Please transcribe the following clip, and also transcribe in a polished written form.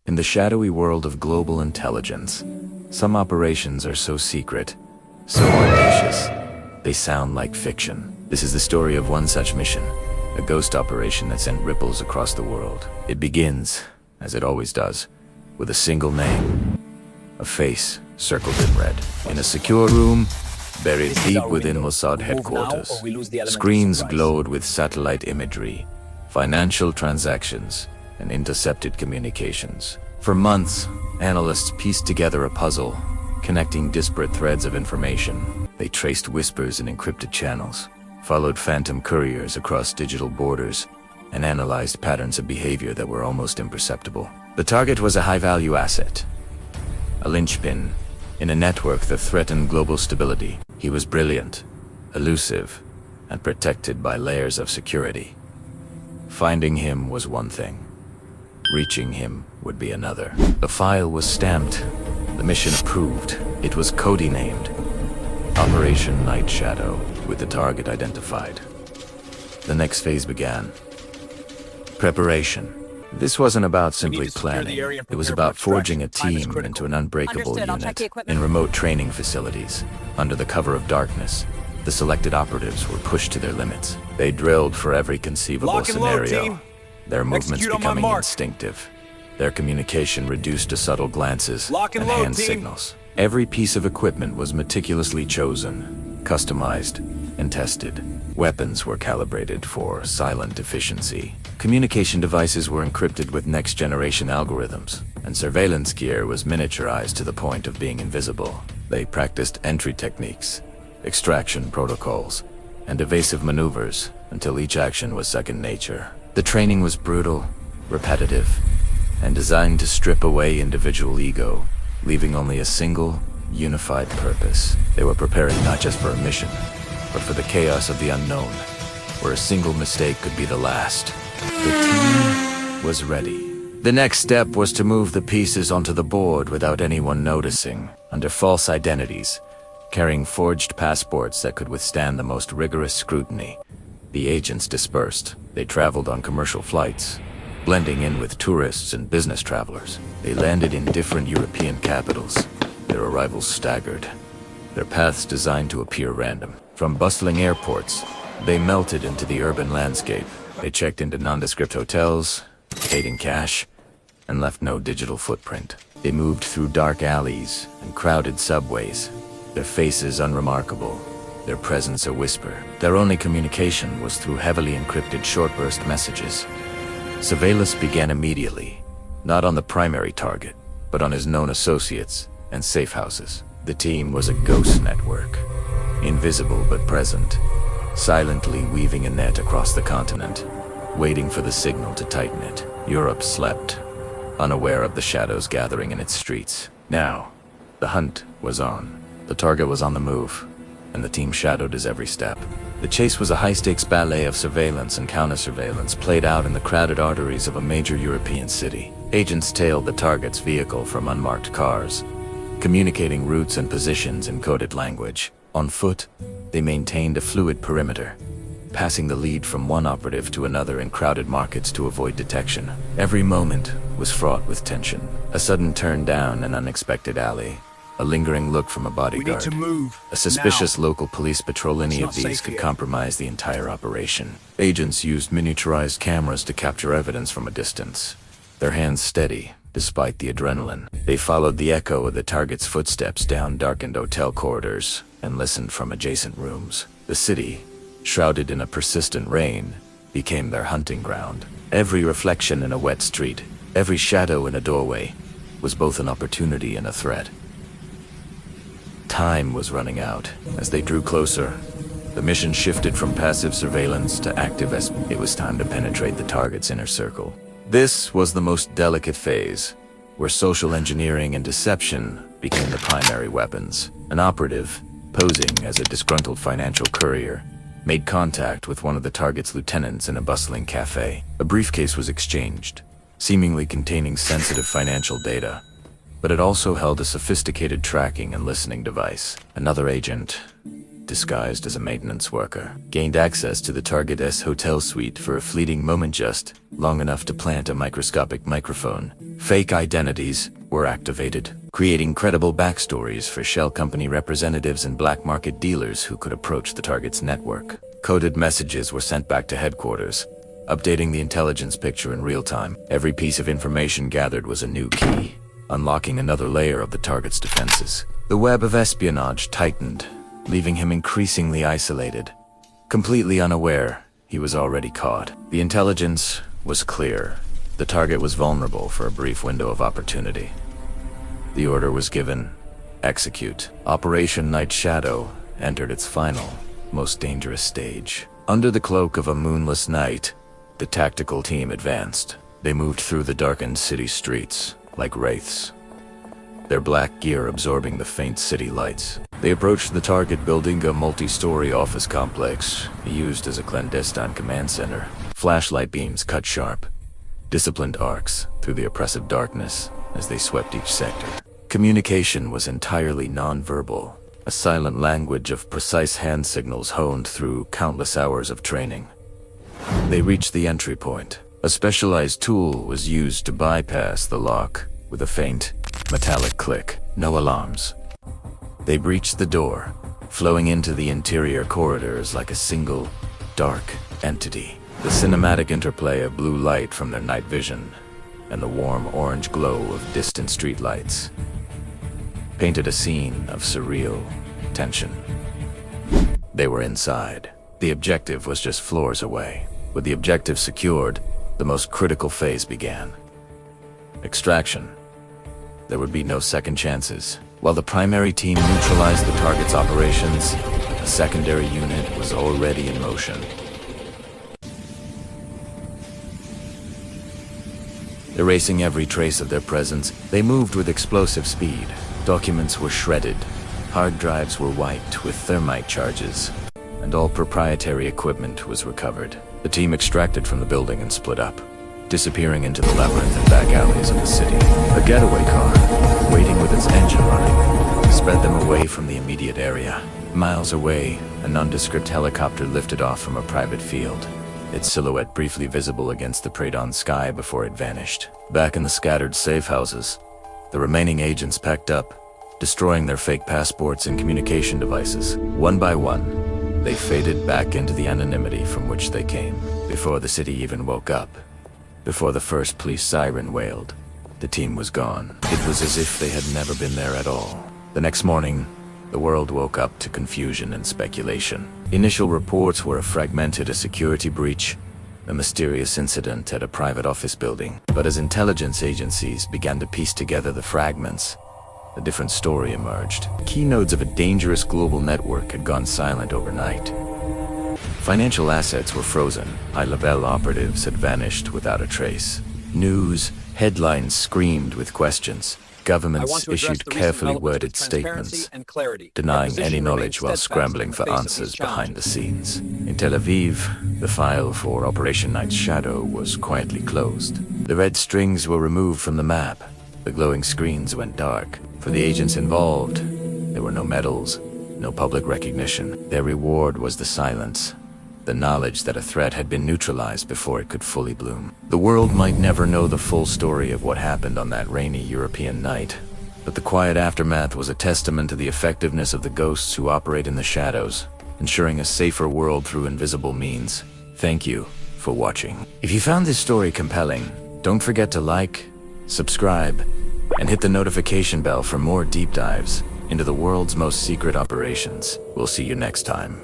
In the shadowy world of global intelligence, some operations are so secret, so audacious, they sound like fiction. This is the story of one such mission, a ghost operation that sent ripples across the world. It begins, as it always does, with a single name, a face circled in red. In a secure room, buried deep within Mossad headquarters, screens glowed with satellite imagery, financial transactions, and intercepted communications. For months, analysts pieced together a puzzle, connecting disparate threads of information. They traced whispers in encrypted channels, followed phantom couriers across digital borders, and analyzed patterns of behavior that were almost imperceptible. The target was a high-value asset, a linchpin in a network that threatened global stability. He was brilliant, elusive, and protected by layers of security. Finding him was one thing. Reaching him would be another. The file was stamped, the mission approved. It was codenamed Operation Night Shadow, with the target identified. The next phase began. Preparation. This wasn't about simply planning. It was about forging a team into an unbreakable unit. In remote training facilities, under the cover of darkness, the selected operatives were pushed to their limits. They drilled for every conceivable scenario, their movements becoming instinctive, their communication reduced to subtle glances and hand signals. Every piece of equipment was meticulously chosen, customized, and tested. Weapons were calibrated for silent efficiency. Communication devices were encrypted with next-generation algorithms, and surveillance gear was miniaturized to the point of being invisible. They practiced entry techniques, extraction protocols, and evasive maneuvers until each action was second nature. The training was brutal, repetitive, and designed to strip away individual ego, leaving only a single, unified purpose. They were preparing not just for a mission, but for the chaos of the unknown, where a single mistake could be the last. The team was ready. The next step was to move the pieces onto the board without anyone noticing, under false identities, carrying forged passports that could withstand the most rigorous scrutiny. The agents dispersed. They traveled on commercial flights, blending in with tourists and business travelers. They landed in different European capitals, their arrivals staggered, their paths designed to appear random. From bustling airports, they melted into the urban landscape. They checked into nondescript hotels, paid in cash, and left no digital footprint. They moved through dark alleys and crowded subways, their faces unremarkable, their presence a whisper. Their only communication was through heavily encrypted short-burst messages. Surveillance began immediately, not on the primary target, but on his known associates and safe houses. The team was a ghost network, invisible but present, silently weaving a net across the continent, waiting for the signal to tighten it. Europe slept, unaware of the shadows gathering in its streets. Now, the hunt was on. The target was on the move, and the team shadowed his every step. The chase was a high-stakes ballet of surveillance and counter-surveillance played out in the crowded arteries of a major European city. Agents tailed the target's vehicle from unmarked cars, communicating routes and positions in coded language. On foot, they maintained a fluid perimeter, passing the lead from one operative to another in crowded markets to avoid detection. Every moment was fraught with tension. A sudden turn down an unexpected alley, a lingering look from a bodyguard. We need to move. A suspicious now. Local police patrol. Any of these could compromise the entire operation. Agents used miniaturized cameras to capture evidence from a distance, their hands steady despite the adrenaline. They followed the echo of the target's footsteps down darkened hotel corridors and listened from adjacent rooms. The city, shrouded in a persistent rain, became their hunting ground. Every reflection in a wet street, every shadow in a doorway, was both an opportunity and a threat. Time was running out. As they drew closer, the mission shifted from passive surveillance to active espionage. It was time to penetrate the target's inner circle. This was the most delicate phase, where social engineering and deception became the primary weapons. An operative, posing as a disgruntled financial courier, made contact with one of the target's lieutenants in a bustling cafe. A briefcase was exchanged, seemingly containing sensitive financial data, but it also held a sophisticated tracking and listening device. Another agent, disguised as a maintenance worker, gained access to the target's hotel suite for a fleeting moment, just long enough to plant a microscopic microphone. Fake identities were activated, creating credible backstories for shell company representatives and black market dealers who could approach the target's network. Coded messages were sent back to headquarters, updating the intelligence picture in real time. Every piece of information gathered was a new key, unlocking another layer of the target's defenses. The web of espionage tightened, leaving him increasingly isolated. Completely unaware, he was already caught. The intelligence was clear. The target was vulnerable for a brief window of opportunity. The order was given: execute. Operation Night Shadow entered its final, most dangerous stage. Under the cloak of a moonless night, the tactical team advanced. They moved through the darkened city streets like wraiths, their black gear absorbing the faint city lights. They approached the target building, a multi-story office complex used as a clandestine command center. Flashlight beams cut sharp, disciplined arcs through the oppressive darkness as they swept each sector. Communication was entirely non-verbal, a silent language of precise hand signals honed through countless hours of training. They reached the entry point. A specialized tool was used to bypass the lock with a faint, metallic click. No alarms. They breached the door, flowing into the interior corridors like a single, dark entity. The cinematic interplay of blue light from their night vision and the warm orange glow of distant streetlights painted a scene of surreal tension. They were inside. The objective was just floors away. With the objective secured, the most critical phase began: extraction. There would be no second chances. While the primary team neutralized the target's operations, a secondary unit was already in motion. Erasing every trace of their presence, they moved with explosive speed. Documents were shredded, hard drives were wiped with thermite charges, and all proprietary equipment was recovered. The team extracted from the building and split up, disappearing into the labyrinth and back alleys of the city. A getaway car, waiting with its engine running, sped them away from the immediate area. Miles away, a nondescript helicopter lifted off from a private field, its silhouette briefly visible against the preyed-on sky before it vanished. Back in the scattered safe houses, the remaining agents packed up, destroying their fake passports and communication devices. One by one, they faded back into the anonymity from which they came. Before the city even woke up, before the first police siren wailed, the team was gone. It was as if they had never been there at all. The next morning, the world woke up to confusion and speculation. Initial reports were fragmented: a security breach, a mysterious incident at a private office building. But as intelligence agencies began to piece together the fragments, a different story emerged. Key nodes of a dangerous global network had gone silent overnight. Financial assets were frozen. High-level operatives had vanished without a trace. News headlines screamed with questions. Governments issued carefully worded statements, denying any knowledge while scrambling for answers behind the scenes. In Tel Aviv, the file for Operation Night Shadow was quietly closed. The red strings were removed from the map. The glowing screens went dark. For the agents involved, there were no medals, no public recognition. Their reward was the silence, the knowledge that a threat had been neutralized before it could fully bloom. The world might never know the full story of what happened on that rainy European night, but the quiet aftermath was a testament to the effectiveness of the ghosts who operate in the shadows, ensuring a safer world through invisible means. Thank you for watching. If you found this story compelling, don't forget to like, subscribe, and hit the notification bell for more deep dives into the world's most secret operations. We'll see you next time.